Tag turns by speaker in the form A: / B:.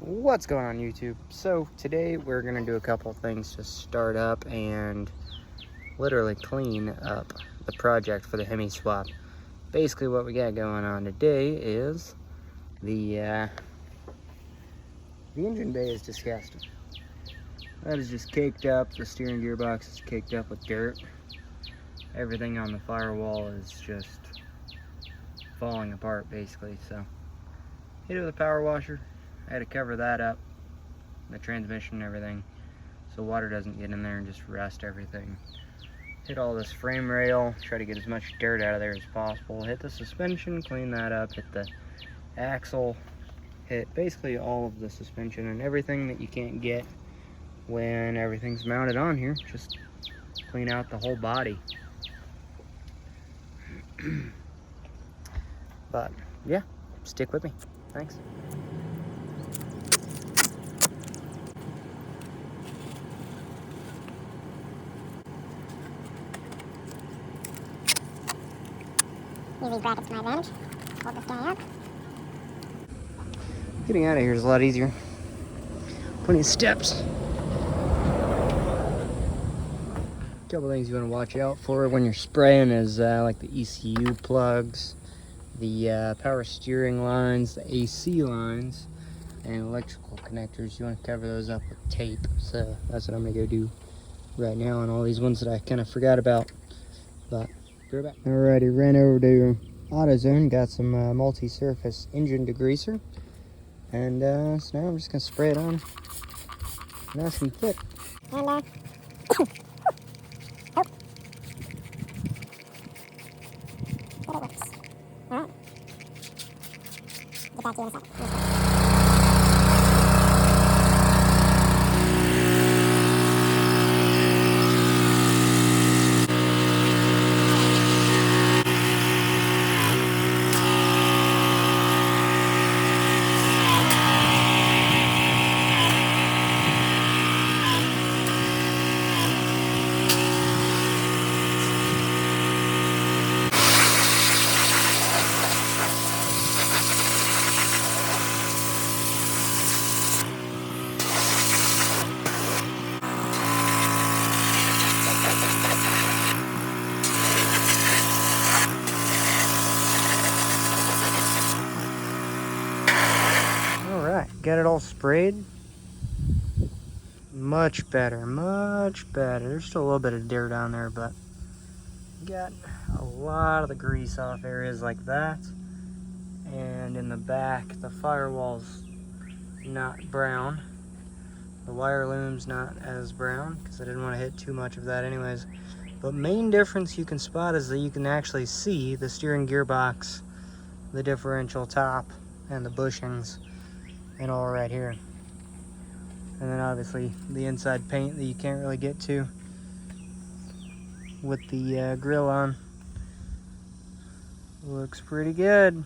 A: What's going on, YouTube? So today we're gonna do a couple things to start up and literally clean up the project for the Hemi swap. Basically what we got going on today is the engine bay is disgusting. That is just caked up. The steering gearbox is caked up with dirt. Everything on the firewall is just falling apart basically. So hit it with a power washer. I had to cover that up, the transmission and everything, so water doesn't get in there and just rust everything. Hit all this frame rail, try to get as much dirt out of there as possible. Hit the suspension, clean that up. Hit the axle, hit basically all of the suspension and everything that you can't get when everything's mounted on here. Just clean out the whole body. But yeah, stick with me. Thanks.
B: Use these brackets to my advantage. Hold this guy up.
A: Getting out of here is a lot easier. Plenty of steps. Couple things you want to watch out for when you're spraying is like the ECU plugs, the power steering lines, the AC lines, and electrical connectors. You want to cover those up with tape. So that's what I'm going to go do right now on all these ones that I kind of forgot about. But be right back. Alrighty, ran over to AutoZone, got some multi-surface engine degreaser. And so now I'm just going to spray it on nice and thick.
B: And oh. But it works. Alright. Get back to you in a second.
A: Got it all sprayed. Much better, much better. There's still a little bit of dirt on there, but got a lot of the grease off areas like that. And in the back, the firewall's not brown. The wire loom's not as brown because I didn't want to hit too much of that anyways. But main difference you can spot is that you can actually see the steering gearbox, the differential top, and the bushings. And all right here. And then obviously the inside paint that you can't really get to with the grill on. Looks pretty good.